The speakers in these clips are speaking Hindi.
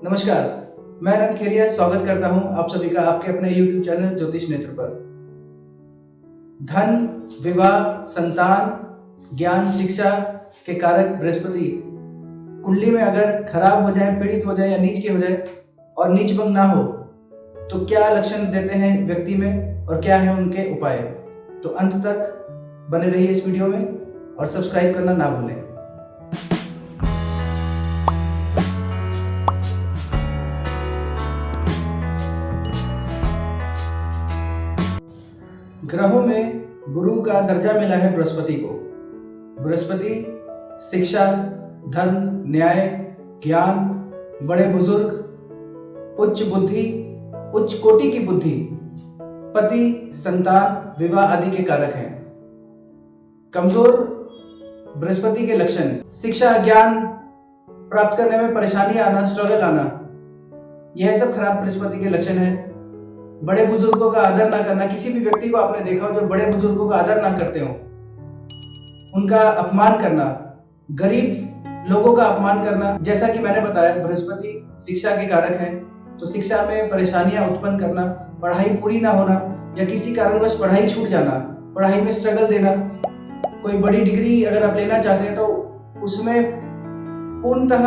नमस्कार, मैं अनंत खेरिया स्वागत करता हूं आप सभी का आपके अपने YouTube चैनल ज्योतिष नेत्र पर। धन, विवाह, संतान, ज्ञान, शिक्षा के कारक बृहस्पति कुंडली में अगर खराब हो जाए, पीड़ित हो जाए या नीच के हो जाए और नीच भंग ना हो तो क्या लक्षण देते हैं व्यक्ति में और क्या है उनके उपाय। तो अंत तक बने रहिए इस वीडियो में और सब्सक्राइब करना ना भूलें। ग्रहों में गुरु का दर्जा मिला है बृहस्पति को। बृहस्पति शिक्षा, धन, न्याय, ज्ञान, बड़े बुजुर्ग, उच्च बुद्धि, उच्च कोटि की बुद्धि, पति, संतान, विवाह आदि के कारक हैं। कमजोर बृहस्पति के लक्षण शिक्षा, ज्ञान प्राप्त करने में परेशानी आना, स्ट्रगल आना, यह सब खराब बृहस्पति के लक्षण है। बड़े बुजुर्गों का आदर ना करना, किसी भी व्यक्ति को आपने देखा हो जो बड़े बुजुर्गों का आदर ना करते हो, उनका अपमान करना, गरीब लोगों का अपमान करना। जैसा कि मैंने बताया बृहस्पति शिक्षा के कारक हैं, तो शिक्षा में परेशानियां उत्पन्न करना, पढ़ाई पूरी ना होना या किसी कारणवश पढ़ाई छूट जाना, पढ़ाई में स्ट्रगल देना। कोई बड़ी डिग्री अगर आप लेना चाहते हैं तो उसमें पूर्णतः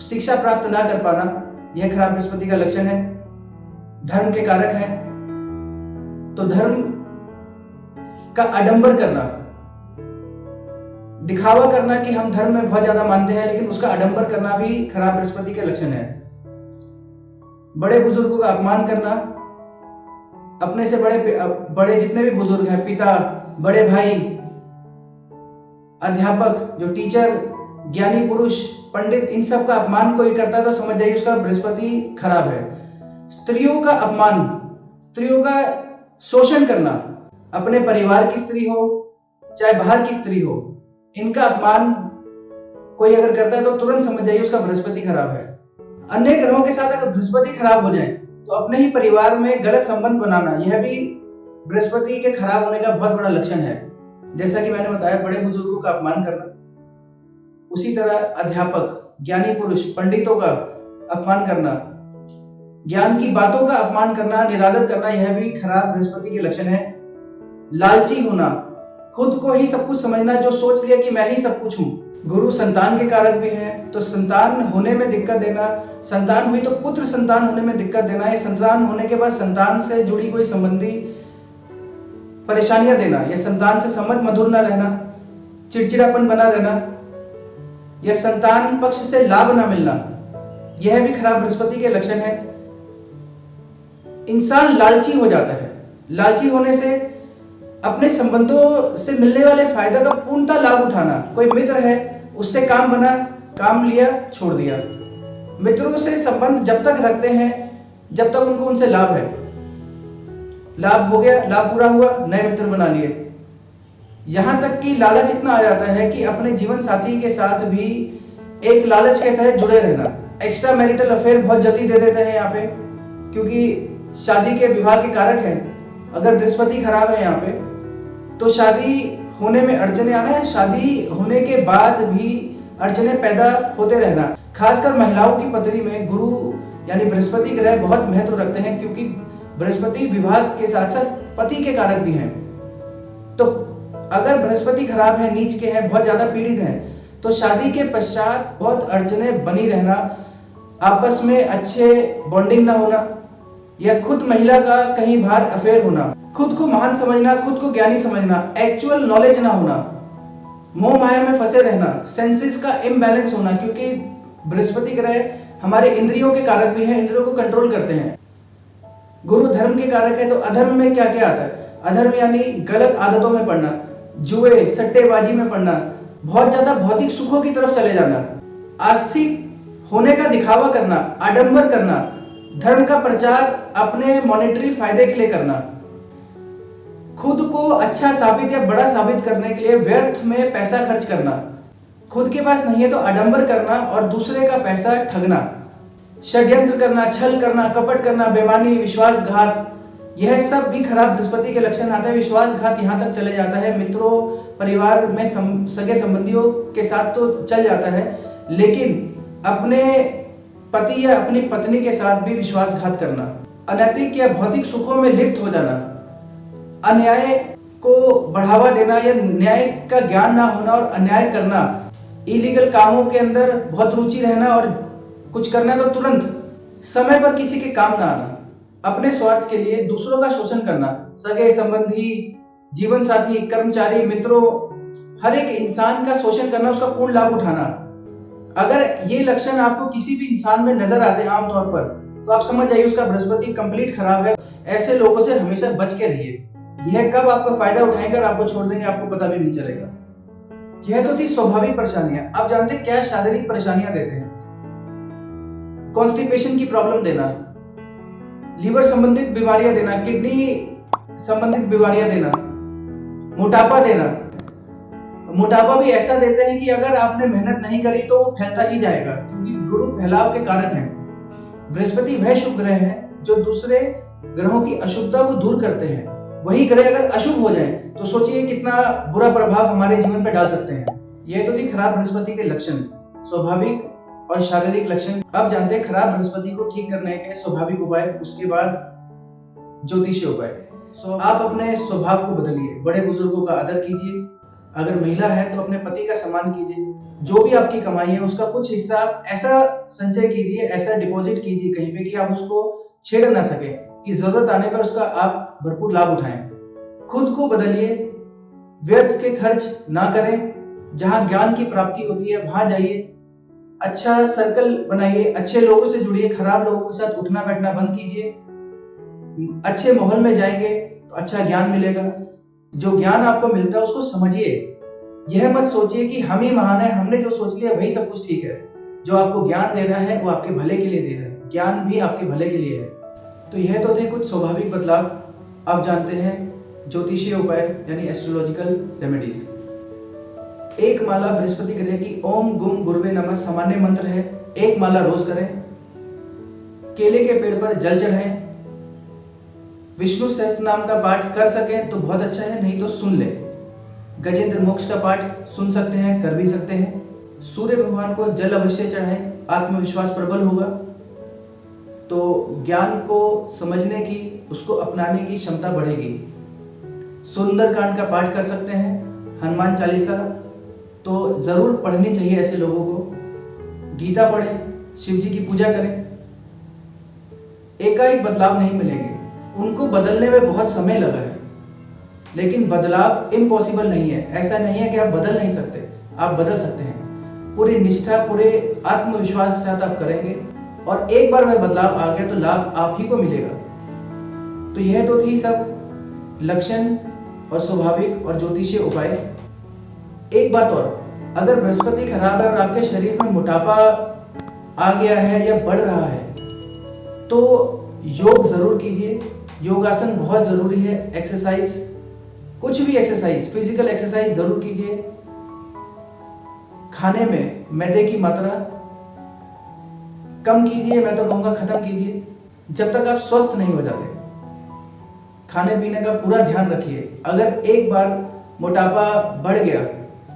शिक्षा प्राप्त ना कर पाना, यह खराब बृहस्पति का लक्षण है। धर्म के कारक हैं, तो धर्म का आडंबर करना, दिखावा करना कि हम धर्म में बहुत ज्यादा मानते हैं, लेकिन उसका आडंबर करना भी खराब बृहस्पति के लक्षण है। बड़े बुजुर्गों का अपमान करना, अपने से बड़े जितने भी बुजुर्ग हैं, पिता, बड़े भाई, अध्यापक, जो टीचर, ज्ञानी पुरुष, पंडित, इन सब का अपमान कोई करता है तो समझ जाइए उसका बृहस्पति खराब है। स्त्रियों का अपमान, स्त्रियों का शोषण करना, अपने परिवार की स्त्री हो चाहे बाहर की स्त्री हो, इनका अपमान कोई अगर करता है तो तुरंत समझ जाइए उसका बृहस्पति खराब है। अन्य ग्रहों के साथ अगर बृहस्पति खराब हो जाए तो अपने ही परिवार में गलत संबंध बनाना, यह भी बृहस्पति के खराब होने का बहुत बड़ा लक्षण है। जैसा कि मैंने बताया, बड़े बुजुर्गों का अपमान करना, उसी तरह अध्यापक, ज्ञानी पुरुष, पंडितों का अपमान करना, ज्ञान की बातों का अपमान करना, निरादर करना, यह भी खराब बृहस्पति के लक्षण है। लालची होना, खुद को ही सब कुछ समझना, जो सोच लिया कि मैं ही सब कुछ हूं। गुरु संतान के कारक भी हैं, तो संतान होने में दिक्कत देना, संतान हुई तो पुत्र संतान होने में दिक्कत देना, या संतान होने के बाद संतान से जुड़ी कोई संबंधी परेशानियां देना, या संतान से संबंध मधुर न रहना, चिड़चिड़ापन बना रहना, या संतान पक्ष से लाभ न मिलना, यह भी खराब बृहस्पति के लक्षण है। इंसान लालची हो जाता है, लालची होने से अपने संबंधों से मिलने वाले फायदा का पूर्णतः लाभ उठाना। कोई मित्र है, उससे काम बना, काम लिया, छोड़ दिया। मित्रों से संबंध जब तक रखते हैं जब तक उनको उनसे लाभ है, लाभ हो गया, लाभ पूरा हुआ, नए मित्र बना लिए। यहां तक कि लालच इतना आ जाता है कि अपने जीवन साथी के साथ भी एक लालच के तहत जुड़े रहना। एक्स्ट्रा मैरिटल अफेयर बहुत जल्दी दे देते हैं यहाँ पे, क्योंकि शादी के विवाह के कारक हैं। अगर बृहस्पति खराब है यहाँ पे तो शादी होने में अड़चने आना है, शादी होने के बाद भी अड़चने पैदा होते रहना। खासकर महिलाओं की पत्री में गुरु यानी बृहस्पति ग्रह बहुत महत्व रखते हैं, क्योंकि बृहस्पति विवाह के साथ साथ पति के कारक भी हैं। तो अगर बृहस्पति खराब है, नीच के हैं, बहुत ज्यादा पीड़ित हैं, तो शादी के पश्चात बहुत अड़चने बनी रहना, आपस में अच्छे बॉन्डिंग ना होना, या खुद महिला का कहीं बाहर अफेयर होना, खुद को महान समझना, खुद को ज्ञानी समझना, एक्चुअल नॉलेज ना होना, मोह माया में फंसे रहना, सेंसेस का इम्बैलेंस होना, क्योंकि बृहस्पति ग्रह हमारे इंद्रियों के कारक भी हैं, इंद्रियों को कंट्रोल करते हैं। गुरु धर्म के कारक है, तो अधर्म में क्या क्या आता है? अधर्म यानी गलत आदतों में पड़ना, जुए, सट्टेबाजी में पड़ना, बहुत ज्यादा भौतिक सुखों की तरफ चले जाना, आस्तिक होने का दिखावा करना, आडंबर करना, धर्म का प्रचार अपने मॉनेटरी फायदे के लिए करना, खुद को अच्छा साबित या बड़ा साबित करने के लिए व्यर्थ में पैसा खर्च करना, खुद के पास नहीं है तो आडंबर करना और दूसरे का पैसा ठगना, षड्यंत्र करना, छल करना, कपट करना, बेईमानी, विश्वासघात, यह सब भी खराब बृहस्पति के लक्षण आते हैं। विश्वासघात यहाँ तक चले जाता है, मित्रों, परिवार में सगे संबंधियों के साथ तो चल जाता है, लेकिन अपने पति या अपनी पत्नी के साथ भी विश्वासघात करना, अनैतिक या भौतिक सुखों में लिप्त हो जाना, अन्याय को बढ़ावा देना या न्याय का ज्ञान ना होना और अन्याय करना, इलीगल कामों के अंदर बहुत रुचि रहना और कुछ करना तो तुरंत समय पर किसी के काम ना आना, अपने स्वार्थ के लिए दूसरों का शोषण करना, सगे संबंधी, जीवन साथी, कर्मचारी, मित्रों, हर एक इंसान का शोषण करना, उसका पूर्ण लाभ उठाना। अगर ये लक्षण आपको किसी भी इंसान में नजर आते हैं आमतौर पर, तो आप समझ जाइए उसका बृहस्पति कंप्लीट खराब है। ऐसे लोगों से हमेशा बच के रहिए। यह कब आपका फायदा उठाएंगे और आपको छोड़ देंगे आपको पता भी नहीं चलेगा। यह तो थी स्वाभाविक परेशानियां। आप जानते हैं क्या शारीरिक परेशानियां देते हैं? कॉन्स्टिपेशन की प्रॉब्लम देना, लीवर संबंधित बीमारियां देना, किडनी संबंधित बीमारियां देना, मोटापा देना। मोटापा भी ऐसा देते हैं कि अगर आपने मेहनत नहीं करी तो वो फैलता ही जाएगा, क्योंकि गुरु फैलाव के कारक हैं। बृहस्पति वह शुभ ग्रह है जो दूसरे ग्रहों की अशुभता को दूर करते हैं। वही ग्रह अगर अशुभ हो जाए तो सोचिए कितना बुरा प्रभाव हमारे जीवन पर डाल सकते हैं। यह तो थी खराब बृहस्पति के लक्षण, स्वाभाविक और शारीरिक लक्षण। अब जानते हैं खराब बृहस्पति को ठीक करने के स्वाभाविक उपाय, उसके बाद ज्योतिषीय उपाय। आप अपने स्वभाव को बदलिए, बड़े बुजुर्गों का आदर कीजिए। अगर महिला है तो अपने पति का सम्मान कीजिए। जो भी आपकी कमाई है उसका कुछ हिस्सा ऐसा संचय कीजिए, ऐसा डिपॉजिट कीजिए कहीं पे कि आप उसको छेड़ ना सके, कि जरूरत आने पर उसका आप भरपूर लाभ उठाएं। खुद को बदलिए, व्यर्थ के खर्च ना करें। जहां ज्ञान की प्राप्ति होती है वहां जाइए, अच्छा सर्कल बनाइए, अच्छे लोगों से जुड़िए, खराब लोगों के साथ उठना बैठना बंद कीजिए। अच्छे माहौल में जाएंगे तो अच्छा ज्ञान मिलेगा। जो ज्ञान आपको मिलता है उसको समझिए। यह मत सोचिए कि हम ही महान है, हमने जो सोच लिया वही सब कुछ ठीक है। जो आपको ज्ञान दे रहा है वो आपके भले के लिए दे रहा है, ज्ञान भी आपके भले के लिए है। तो यह तो थे कुछ स्वाभाविक बदलाव। आप जानते हैं ज्योतिषीय उपाय यानी एस्ट्रोलॉजिकल रेमेडीज। एक माला बृहस्पति ग्रह की ओम गुम गुरुवे नमः सामान्य मंत्र है, एक माला रोज करें। केले के पेड़ पर जल चढ़ाएं। विष्णु सहस्त्र नाम का पाठ कर सकें तो बहुत अच्छा है, नहीं तो सुन ले। गजेंद्र मोक्ष का पाठ सुन सकते हैं, कर भी सकते हैं। सूर्य भगवान को जल अवश्य चढ़ाएं, आत्मविश्वास प्रबल होगा तो ज्ञान को समझने की, उसको अपनाने की क्षमता बढ़ेगी। सुंदरकांड का पाठ कर सकते हैं। हनुमान चालीसा तो जरूर पढ़नी चाहिए ऐसे लोगों को। गीता पढ़ें, शिव जी की पूजा करें। एकाएक बदलाव नहीं मिलेंगे, उनको बदलने में बहुत समय लगा है, लेकिन बदलाव इम्पॉसिबल नहीं है। ऐसा नहीं है कि आप बदल नहीं सकते, आप बदल सकते हैं। पूरी निष्ठा, पूरे आत्मविश्वास के साथ आप करेंगे और एक बार वह बदलाव आ गया तो लाभ आप ही को मिलेगा। तो यह तो थी सब लक्षण और स्वाभाविक और ज्योतिषीय उपाय। एक बात और, अगर बृहस्पति खराब है और आपके शरीर में मोटापा आ गया है या बढ़ रहा है तो योग जरूर कीजिए। योगासन बहुत जरूरी है। एक्सरसाइज, कुछ भी एक्सरसाइज, फिजिकल एक्सरसाइज जरूर कीजिए। खाने में मैदे की मात्रा कम कीजिए, मैं तो कहूँगा खत्म कीजिए, जब तक आप स्वस्थ नहीं हो जाते। खाने पीने का पूरा ध्यान रखिए। अगर एक बार मोटापा बढ़ गया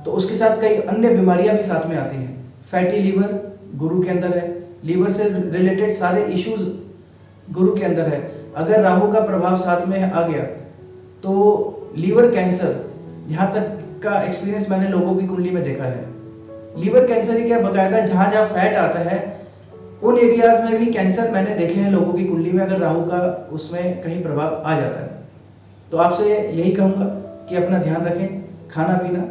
तो उसके साथ कई अन्य बीमारियां भी साथ में आती हैं। फैटी लीवर गुरु के अंदर है, लीवर से रिलेटेड सारे इश्यूज गुरु के अंदर है। अगर राहु का प्रभाव साथ में आ गया तो लीवर कैंसर, यहाँ तक का एक्सपीरियंस मैंने लोगों की कुंडली में देखा है। लीवर कैंसर ही क्या, बकायदा जहाँ जहाँ फैट आता है उन एरियाज में भी कैंसर मैंने देखे हैं लोगों की कुंडली में, अगर राहु का उसमें कहीं प्रभाव आ जाता है। तो आपसे यही कहूँगा कि अपना ध्यान रखें, खाना पीना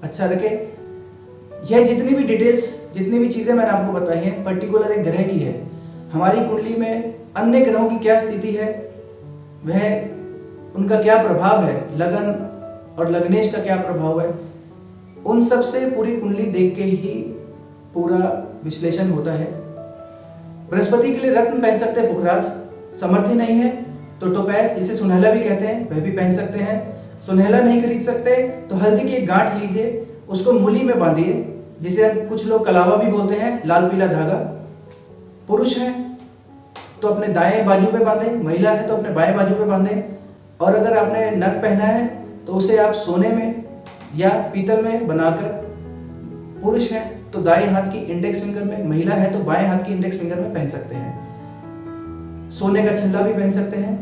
अच्छा रखें। यह जितनी भी डिटेल्स, जितनी भी चीज़ें मैंने आपको बताई हैं पर्टिकुलर एक ग्रह की है। हमारी कुंडली में अन्य ग्रहों की क्या स्थिति है, वह उनका क्या प्रभाव है, लगन और लग्नेश का क्या प्रभाव है, उन सब से पूरी कुंडली देख के ही पूरा विश्लेषण होता है। बृहस्पति के लिए रत्न पहन सकते हैं पुखराज, समर्थी नहीं है तो टोपैज जिसे सुनहला भी कहते हैं वह भी पहन सकते हैं। सुनहला नहीं खरीद सकते तो हल्दी की एक गांठ लीजिए, उसको मूली में बांधिए, जिसे हम कुछ लोग कलावा भी बोलते हैं, लाल पीला धागा। पुरुष हैं तो अपने दाएं बाजू पे बांधें, महिला है तो अपने बाएं बाजू पे बांधें। और अगर आपने नग पहना है तो उसे आप सोने में या पीतल में बनाकर, पुरुष हैं तो दाएं हाथ की इंडेक्स फिंगर में, महिला है तो बाएं हाथ की इंडेक्स फिंगर में पहन सकते हैं। सोने का छल्ला भी पहन सकते हैं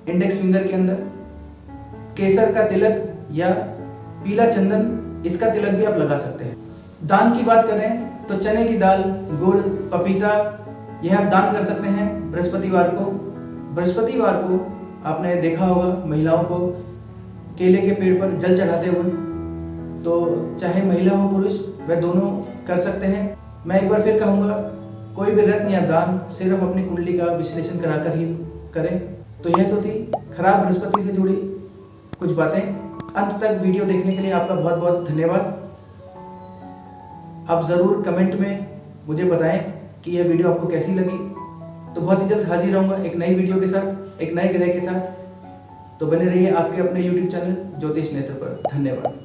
इंडेक्स फिंगर के अंदर। केसर का तिलक या पीला चंदन, इसका तिलक भी आप लगा सकते हैं। दान की बात करें तो चने की दाल, गुड़, पपीता, यह आप दान कर सकते हैं बृहस्पतिवार को। बृहस्पतिवार को आपने देखा होगा महिलाओं को केले के पेड़ पर जल चढ़ाते हुए, तो चाहे महिला हो पुरुष वह दोनों कर सकते हैं। मैं एक बार फिर कहूँगा, कोई भी रत्न या दान सिर्फ अपनी कुंडली का विश्लेषण कराकर ही करें। तो यह तो थी खराब बृहस्पति से जुड़ी कुछ बातें। अंत तक वीडियो देखने के लिए आपका बहुत बहुत धन्यवाद। आप ज़रूर कमेंट में मुझे बताएं कि यह वीडियो आपको कैसी लगी। तो बहुत ही जल्द हाजिर रहूँगा एक नई वीडियो के साथ, एक नए ग्रह के साथ। तो बने रहिए आपके अपने YouTube चैनल ज्योतिष नेत्र पर। धन्यवाद।